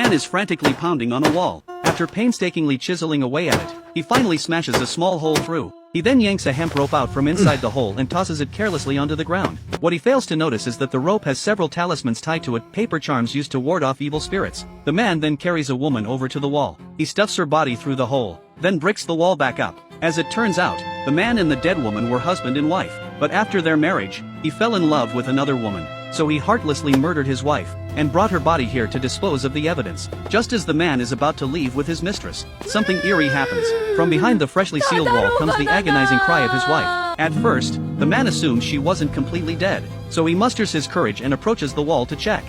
man is frantically pounding on a wall. After painstakingly chiseling away at it, he finally smashes a small hole through. He then yanks a hemp rope out from inside the hole and tosses it carelessly onto the ground. What he fails to notice is that the rope has several talismans tied to it, paper charms used to ward off evil spirits. The man then carries a woman over to the wall. He stuffs her body through the hole, then bricks the wall back up. As it turns out, the man and the dead woman were husband and wife. But after their marriage, he fell in love with another woman. So he heartlessly murdered his wife, and brought her body here to dispose of the evidence. Just as the man is about to leave with his mistress, something eerie happens. From behind the freshly sealed wall comes the agonizing cry of his wife. At first, the man assumes she wasn't completely dead, so he musters his courage and approaches the wall to check.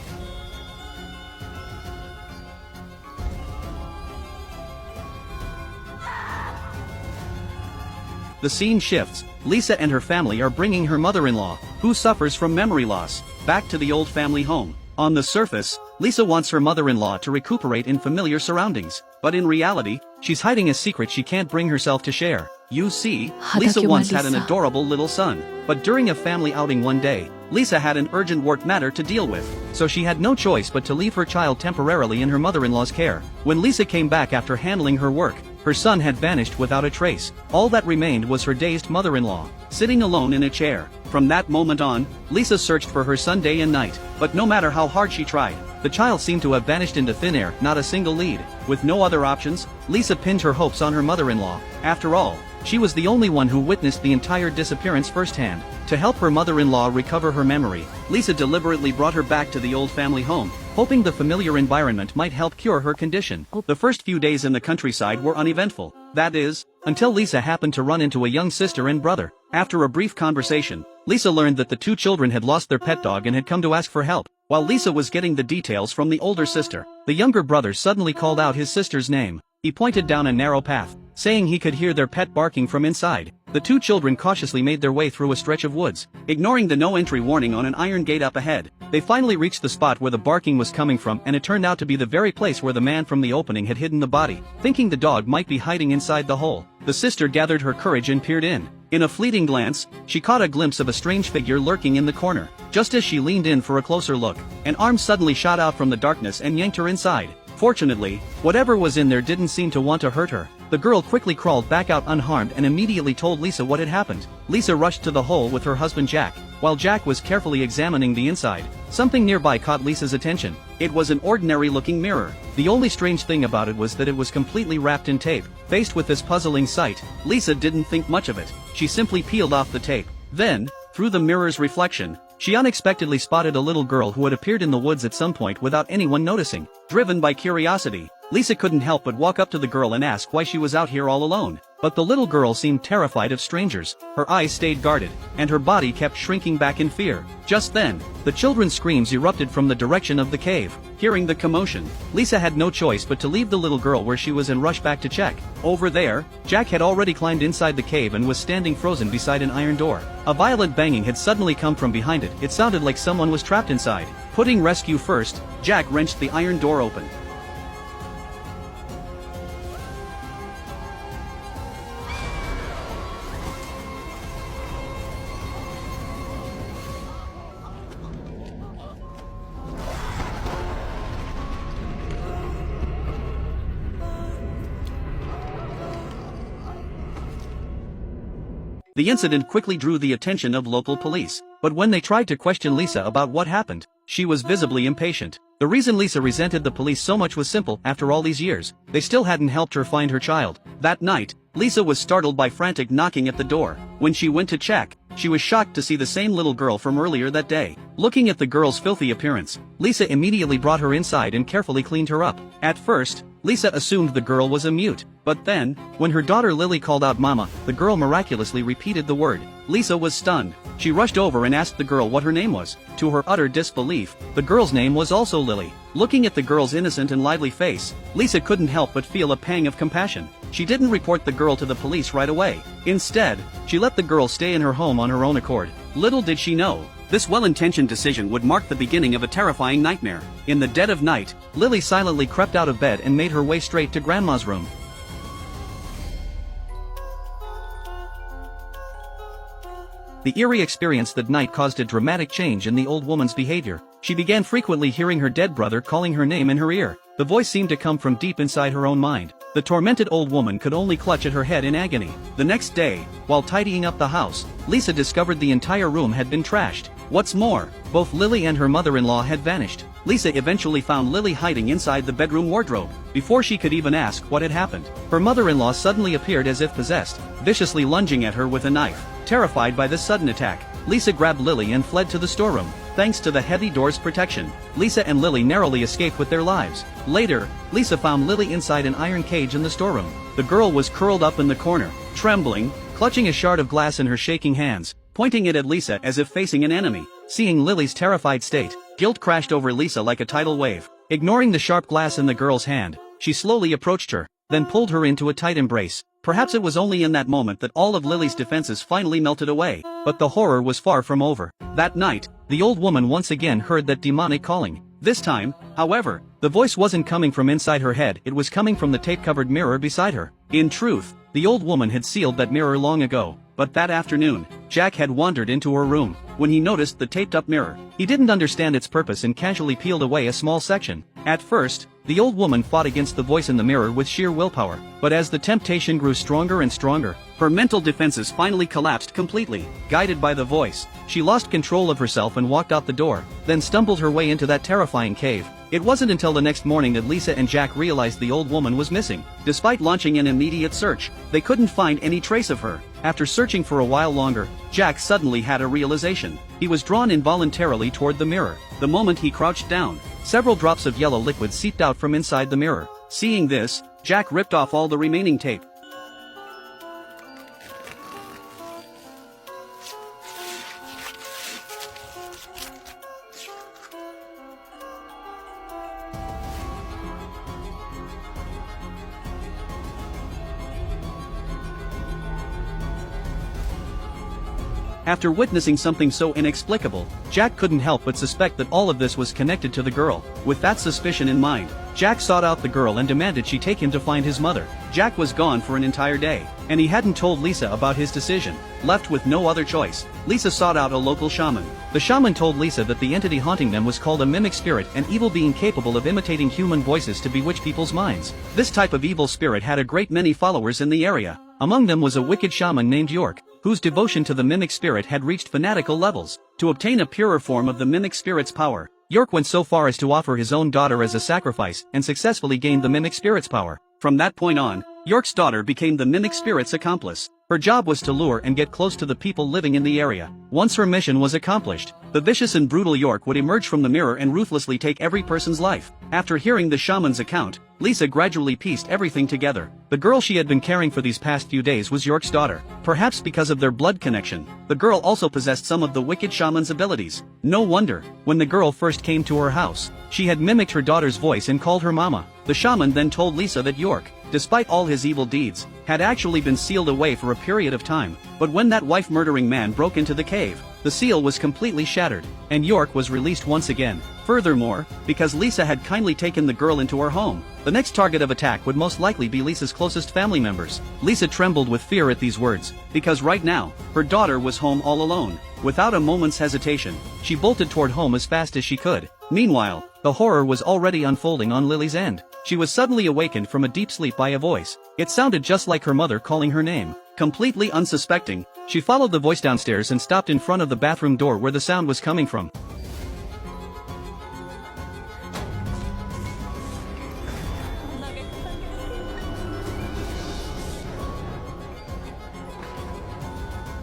The scene shifts. Lisa and her family are bringing her mother-in-law, who suffers from memory loss, back to the old family home. On the surface, Lisa wants her mother-in-law to recuperate in familiar surroundings, but in reality, she's hiding a secret she can't bring herself to share. You see, Lisa once had an adorable little son, but during a family outing one day, Lisa had an urgent work matter to deal with, so she had no choice but to leave her child temporarily in her mother-in-law's care. When Lisa came back after handling her work, her son had vanished without a trace. All that remained was her dazed mother-in-law, sitting alone in a chair. From that moment on, Lisa searched for her son day and night, but no matter how hard she tried, the child seemed to have vanished into thin air, not a single lead. With no other options, Lisa pinned her hopes on her mother-in-law. After all, she was the only one who witnessed the entire disappearance firsthand. To help her mother-in-law recover her memory, Lisa deliberately brought her back to the old family home, hoping the familiar environment might help cure her condition. The first few days in the countryside were uneventful. That is, until Lisa happened to run into a young sister and brother. After a brief conversation, Lisa learned that the two children had lost their pet dog and had come to ask for help. While Lisa was getting the details from the older sister, the younger brother suddenly called out his sister's name. He pointed down a narrow path, saying he could hear their pet barking from inside. The two children cautiously made their way through a stretch of woods, ignoring the no-entry warning on an iron gate up ahead. They finally reached the spot where the barking was coming from, and it turned out to be the very place where the man from the opening had hidden the body. Thinking the dog might be hiding inside the hole, the sister gathered her courage and peered in. In a fleeting glance, she caught a glimpse of a strange figure lurking in the corner. Just as she leaned in for a closer look, an arm suddenly shot out from the darkness and yanked her inside. Fortunately, whatever was in there didn't seem to want to hurt her. The girl quickly crawled back out unharmed and immediately told Lisa what had happened. Lisa rushed to the hole with her husband Jack, while Jack was carefully examining the inside. Something nearby caught Lisa's attention. It was an ordinary-looking mirror. The only strange thing about it was that it was completely wrapped in tape. Faced with this puzzling sight, Lisa didn't think much of it. She simply peeled off the tape. Then, through the mirror's reflection, she unexpectedly spotted a little girl who had appeared in the woods at some point without anyone noticing. Driven by curiosity, Lisa couldn't help but walk up to the girl and ask why she was out here all alone. But the little girl seemed terrified of strangers. Her eyes stayed guarded, and her body kept shrinking back in fear. Just then, the children's screams erupted from the direction of the cave. Hearing the commotion, Lisa had no choice but to leave the little girl where she was and rush back to check. Over there, Jack had already climbed inside the cave and was standing frozen beside an iron door. A violent banging had suddenly come from behind it. It sounded like someone was trapped inside. Putting rescue first, Jack wrenched the iron door open. The incident quickly drew the attention of local police, but when they tried to question Lisa about what happened, she was visibly impatient. The reason Lisa resented the police so much was simple. After all these years, they still hadn't helped her find her child. That night, Lisa was startled by frantic knocking at the door. When she went to check, she was shocked to see the same little girl from earlier that day. Looking at the girl's filthy appearance, Lisa immediately brought her inside and carefully cleaned her up. At first, Lisa assumed the girl was a mute, but then, when her daughter Lily called out "Mama," the girl miraculously repeated the word. Lisa was stunned. She rushed over and asked the girl what her name was. To her utter disbelief, the girl's name was also Lily. Looking at the girl's innocent and lively face, Lisa couldn't help but feel a pang of compassion. She didn't report the girl to the police right away. Instead, she let the girl stay in her home on her own accord. Little did she know, this well-intentioned decision would mark the beginning of a terrifying nightmare. In the dead of night, Lily silently crept out of bed and made her way straight to Grandma's room. The eerie experience that night caused a dramatic change in the old woman's behavior. She began frequently hearing her dead brother calling her name in her ear. The voice seemed to come from deep inside her own mind. The tormented old woman could only clutch at her head in agony. The next day, while tidying up the house, Lisa discovered the entire room had been trashed. What's more, both Lily and her mother-in-law had vanished. Lisa eventually found Lily hiding inside the bedroom wardrobe. Before she could even ask what had happened, her mother-in-law suddenly appeared as if possessed, viciously lunging at her with a knife. Terrified by this sudden attack, Lisa grabbed Lily and fled to the storeroom. Thanks to the heavy door's protection, Lisa and Lily narrowly escaped with their lives. Later, Lisa found Lily inside an iron cage in the storeroom. The girl was curled up in the corner, trembling, clutching a shard of glass in her shaking hands, pointing it at Lisa as if facing an enemy. Seeing Lily's terrified state, guilt crashed over Lisa like a tidal wave. Ignoring the sharp glass in the girl's hand, she slowly approached her, then pulled her into a tight embrace. Perhaps it was only in that moment that all of Lily's defenses finally melted away, but the horror was far from over. That night, the old woman once again heard that demonic calling. This time, however, the voice wasn't coming from inside her head, it was coming from the tape-covered mirror beside her. In truth, the old woman had sealed that mirror long ago, but that afternoon, Jack had wandered into her room. When he noticed the taped-up mirror, he didn't understand its purpose and casually peeled away a small section. At first, the old woman fought against the voice in the mirror with sheer willpower, but as the temptation grew stronger and stronger, her mental defenses finally collapsed completely. Guided by the voice, she lost control of herself and walked out the door, then stumbled her way into that terrifying cave. It wasn't until the next morning that Lisa and Jack realized the old woman was missing. Despite launching an immediate search, they couldn't find any trace of her. After searching for a while longer, Jack suddenly had a realization. He was drawn involuntarily toward the mirror. The moment he crouched down, several drops of yellow liquid seeped out from inside the mirror. Seeing this, Jack ripped off all the remaining tape. After witnessing something so inexplicable, Jack couldn't help but suspect that all of this was connected to the girl. With that suspicion in mind, Jack sought out the girl and demanded she take him to find his mother. Jack was gone for an entire day, and he hadn't told Lisa about his decision. Left with no other choice, Lisa sought out a local shaman. The shaman told Lisa that the entity haunting them was called a mimic spirit, an evil being capable of imitating human voices to bewitch people's minds. This type of evil spirit had a great many followers in the area. Among them was a wicked shaman named York, whose devotion to the mimic spirit had reached fanatical levels. To obtain a purer form of the mimic spirit's power, York went so far as to offer his own daughter as a sacrifice and successfully gained the mimic spirit's power. From that point on, York's daughter became the mimic spirit's accomplice. Her job was to lure and get close to the people living in the area. Once her mission was accomplished, the vicious and brutal York would emerge from the mirror and ruthlessly take every person's life. After hearing the shaman's account, Lisa gradually pieced everything together. The girl she had been caring for these past few days was York's daughter. Perhaps because of their blood connection, the girl also possessed some of the wicked shaman's abilities. No wonder, when the girl first came to her house, she had mimicked her daughter's voice and called her mama. The shaman then told Lisa that York, despite all his evil deeds, had actually been sealed away for a period of time. But when that wife-murdering man broke into the cave, the seal was completely shattered, and York was released once again. Furthermore, because Lisa had kindly taken the girl into her home, the next target of attack would most likely be Lisa's closest family members. Lisa trembled with fear at these words, because right now, her daughter was home all alone. Without a moment's hesitation, she bolted toward home as fast as she could. Meanwhile, the horror was already unfolding on Lily's end. She was suddenly awakened from a deep sleep by a voice. It sounded just like her mother calling her name. Completely unsuspecting, she followed the voice downstairs and stopped in front of the bathroom door where the sound was coming from.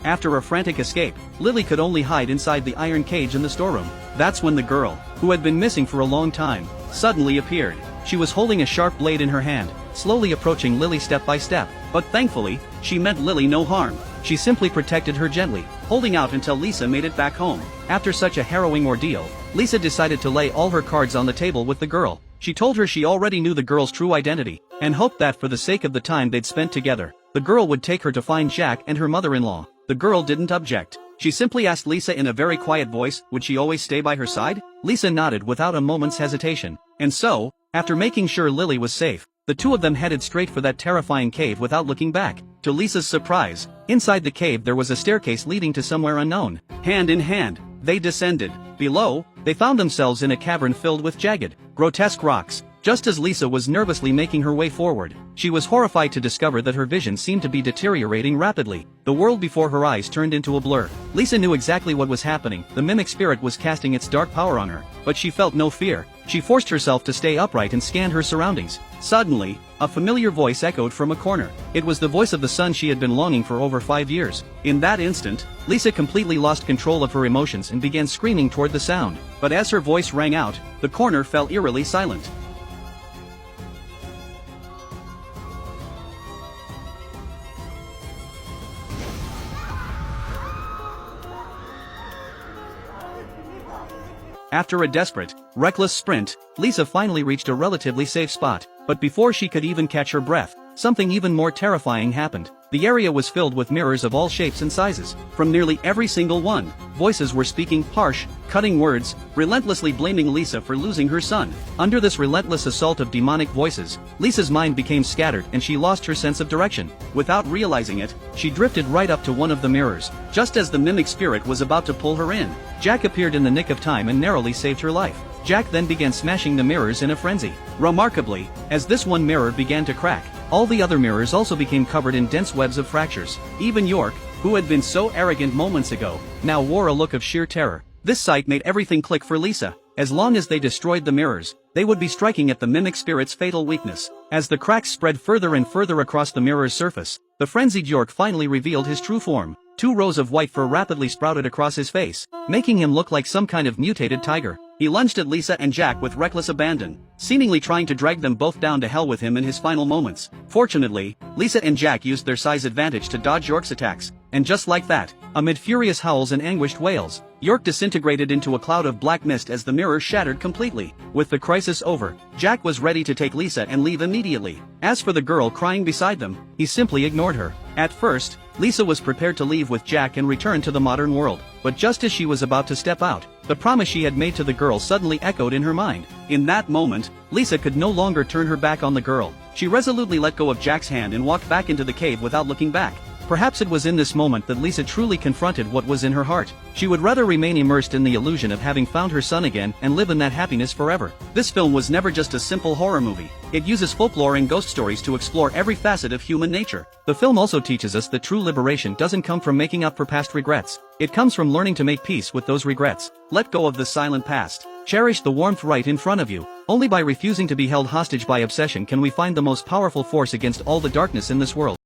After a frantic escape, Lily could only hide inside the iron cage in the storeroom. That's when the girl, who had been missing for a long time, suddenly appeared. She was holding a sharp blade in her hand, slowly approaching Lily step by step. But thankfully, she meant Lily no harm. She simply protected her gently, holding out until Lisa made it back home. After such a harrowing ordeal, Lisa decided to lay all her cards on the table with the girl. She told her she already knew the girl's true identity, and hoped that for the sake of the time they'd spent together, the girl would take her to find Jack and her mother-in-law. The girl didn't object. She simply asked Lisa in a very quiet voice, would she always stay by her side? Lisa nodded without a moment's hesitation. And so, after making sure Lily was safe, the two of them headed straight for that terrifying cave without looking back. To Lisa's surprise, inside the cave there was a staircase leading to somewhere unknown. Hand in hand, they descended. Below, they found themselves in a cavern filled with jagged, grotesque rocks. Just as Lisa was nervously making her way forward, she was horrified to discover that her vision seemed to be deteriorating rapidly. The world before her eyes turned into a blur. Lisa knew exactly what was happening. The mimic spirit was casting its dark power on her, but she felt no fear. She forced herself to stay upright and scanned her surroundings. Suddenly, a familiar voice echoed from a corner. It was the voice of the son she had been longing for over 5 years. In that instant, Lisa completely lost control of her emotions and began screaming toward the sound. But as her voice rang out, the corner fell eerily silent. After a desperate, reckless sprint, Lisa finally reached a relatively safe spot, but before she could even catch her breath, something even more terrifying happened. The area was filled with mirrors of all shapes and sizes. From nearly every single one, voices were speaking harsh, cutting words, relentlessly blaming Lisa for losing her son. Under this relentless assault of demonic voices, Lisa's mind became scattered and she lost her sense of direction. Without realizing it, she drifted right up to one of the mirrors. Just as the mimic spirit was about to pull her in, Jack appeared in the nick of time and narrowly saved her life. Jack then began smashing the mirrors in a frenzy. Remarkably, as this one mirror began to crack, all the other mirrors also became covered in dense webs of fractures. Even York, who had been so arrogant moments ago, now wore a look of sheer terror. This sight made everything click for Lisa. As long as they destroyed the mirrors, they would be striking at the mimic spirit's fatal weakness. As the cracks spread further and further across the mirror's surface, the frenzied York finally revealed his true form. 2 rows of white fur rapidly sprouted across his face, making him look like some kind of mutated tiger. He lunged at Lisa and Jack with reckless abandon, seemingly trying to drag them both down to hell with him in his final moments. Fortunately, Lisa and Jack used their size advantage to dodge York's attacks, and just like that, amid furious howls and anguished wails, York disintegrated into a cloud of black mist as the mirror shattered completely. With the crisis over, Jack was ready to take Lisa and leave immediately. As for the girl crying beside them, he simply ignored her. At first, Lisa was prepared to leave with Jack and return to the modern world, but just as she was about to step out, the promise she had made to the girl suddenly echoed in her mind. In that moment, Lisa could no longer turn her back on the girl. She resolutely let go of Jack's hand and walked back into the cave without looking back. Perhaps it was in this moment that Lisa truly confronted what was in her heart. She would rather remain immersed in the illusion of having found her son again and live in that happiness forever. This film was never just a simple horror movie. It uses folklore and ghost stories to explore every facet of human nature. The film also teaches us that true liberation doesn't come from making up for past regrets. It comes from learning to make peace with those regrets. Let go of the silent past. Cherish the warmth right in front of you. Only by refusing to be held hostage by obsession can we find the most powerful force against all the darkness in this world.